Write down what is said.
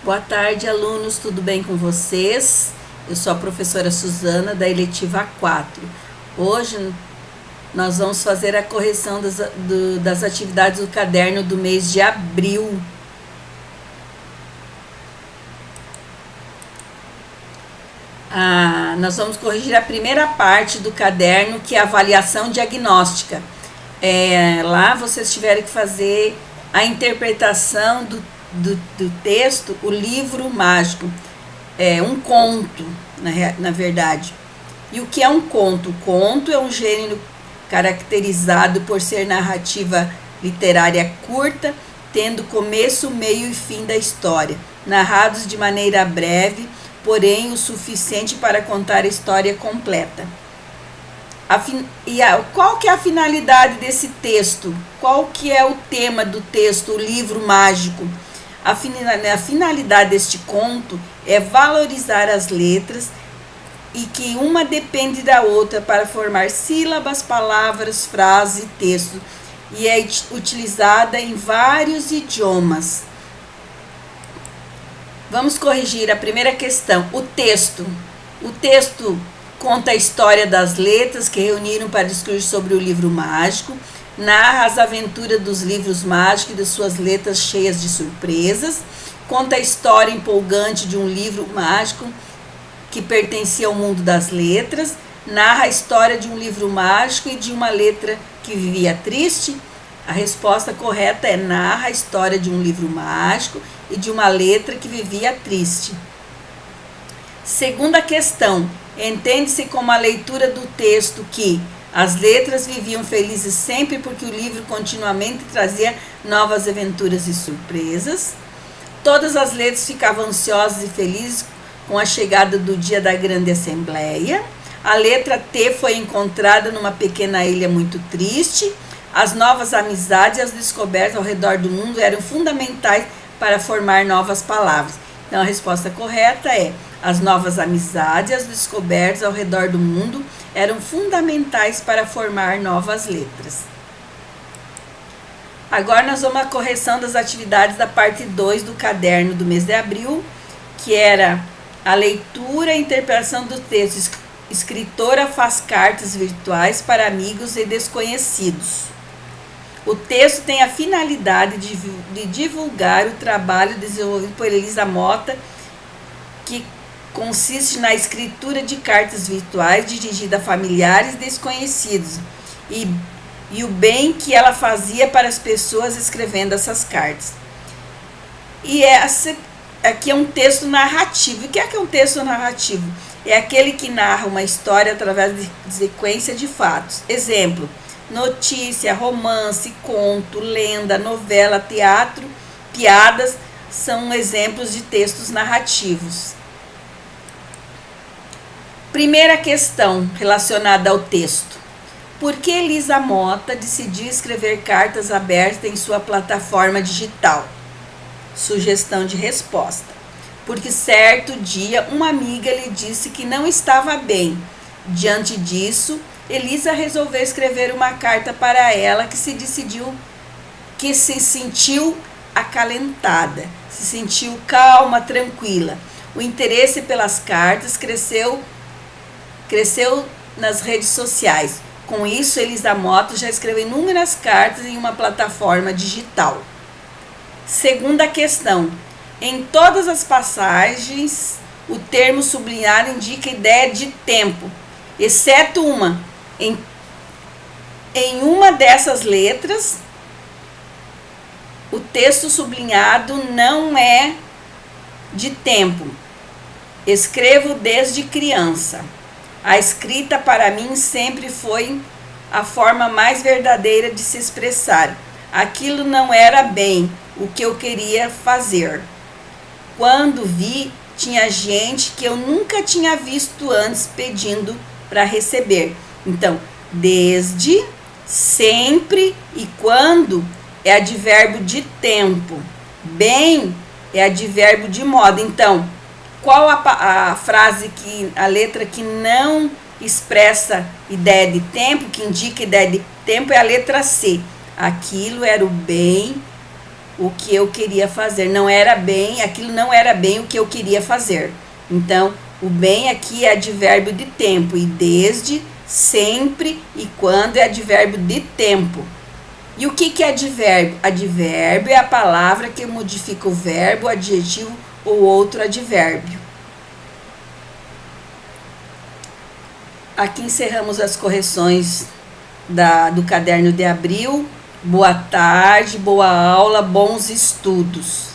Boa tarde, alunos, tudo bem com vocês? Eu sou a professora Suzana, da eletiva 4. Hoje nós vamos fazer a correção das atividades do caderno do mês de abril. Nós vamos corrigir a primeira parte do caderno, que é a avaliação diagnóstica. Lá vocês tiveram que fazer a interpretação do texto, o livro mágico. É um conto, na verdade. E o que é um conto? O conto é um gênero caracterizado por ser narrativa literária curta, tendo começo, meio e fim da história, narrados de maneira breve, porém o suficiente para contar a história completa. Qual que é a finalidade desse texto? Qual que é o tema do texto, o livro mágico? A finalidade deste conto é valorizar as letras e que uma depende da outra para formar sílabas, palavras, frases e texto, e é utilizada em vários idiomas. Vamos corrigir a primeira questão. O texto. O texto conta a história das letras que reuniram para discutir sobre o livro mágico, narra as aventuras dos livros mágicos e das suas letras cheias de surpresas, conta a história empolgante de um livro mágico que pertencia ao mundo das letras, narra a história de um livro mágico e de uma letra que vivia triste. A resposta correta é: narra a história de um livro mágico e de uma letra que vivia triste. Segunda questão. Entende-se como a leitura do texto que as letras viviam felizes sempre porque o livro continuamente trazia novas aventuras e surpresas. Todas as letras ficavam ansiosas e felizes com a chegada do dia da grande assembleia. A letra T foi encontrada numa pequena ilha muito triste. As novas amizades e as descobertas ao redor do mundo eram fundamentais para formar novas palavras. Então, a resposta correta é: as novas amizades e as descobertas ao redor do mundo eram fundamentais para formar novas letras. Agora nós vamos à correção das atividades da parte 2 do caderno do mês de abril, que era a leitura e interpretação do texto. Escritora faz cartas virtuais para amigos e desconhecidos. O texto tem a finalidade de divulgar o trabalho desenvolvido por Elisa Mota, que consiste na escritura de cartas virtuais dirigidas a familiares desconhecidos e o bem que ela fazia para as pessoas escrevendo essas cartas. E aqui é um texto narrativo. O que é um texto narrativo? É aquele que narra uma história através de sequência de fatos. Exemplo: notícia, romance, conto, lenda, novela, teatro, piadas são exemplos de textos narrativos. Primeira questão relacionada ao texto. Por que Elisa Mota decidiu escrever cartas abertas em sua plataforma digital? Sugestão de resposta: porque certo dia uma amiga lhe disse que não estava bem. Diante disso, Elisa resolveu escrever uma carta para ela que se sentiu acalentada, se sentiu calma, tranquila. O interesse pelas cartas cresceu nas redes sociais. Com isso, Elisa Mota já escreveu inúmeras cartas em uma plataforma digital. Segunda questão. Em todas as passagens, o termo sublinhado indica ideia de tempo, exceto uma. Em uma dessas letras, o texto sublinhado não é de tempo. Escrevo desde criança. A escrita para mim sempre foi a forma mais verdadeira de se expressar. Aquilo não era bem o que eu queria fazer. Quando vi, tinha gente que eu nunca tinha visto antes pedindo para receber. Então, desde, sempre e quando é advérbio de tempo. Bem é advérbio de modo. Então, qual a frase a letra que não expressa ideia de tempo, que indica ideia de tempo, é a letra C. Aquilo era o bem o que eu queria fazer. Não era bem, aquilo não era bem o que eu queria fazer. Então, o bem aqui é advérbio de tempo, e desde, sempre e quando é advérbio de tempo. E o que é advérbio? Advérbio é a palavra que modifica o verbo, o adjetivo ou outro advérbio. Aqui encerramos as correções do caderno de abril. Boa tarde, boa aula, bons estudos.